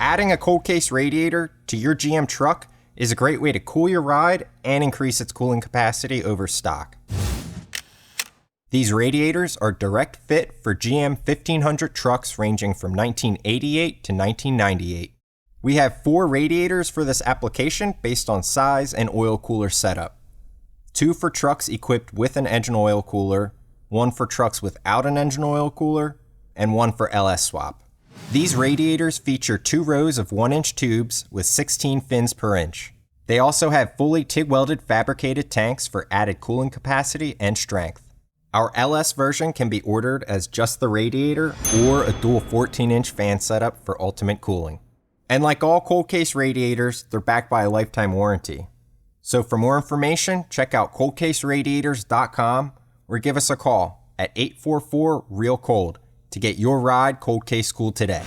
Adding a cold case radiator to your GM truck is a great way to cool your ride and increase its cooling capacity over stock. These radiators are direct fit for GM 1500 trucks ranging from 1988 to 1998. We have 4 radiators for this application based on size and oil cooler setup. 2 for trucks equipped with an engine oil cooler, 1 for trucks without an engine oil cooler, and 1 for LS swap. These radiators feature 2 rows of 1-inch tubes with 16 fins per inch. They also have fully TIG-welded fabricated tanks for added cooling capacity and strength. Our LS version can be ordered as just the radiator or a dual 14-inch fan setup for ultimate cooling. And like all cold case radiators, they're backed by a lifetime warranty. So for more information, check out coldcaseradiators.com or give us a call at 844-REAL-COLD to get your ride cold case cooled today.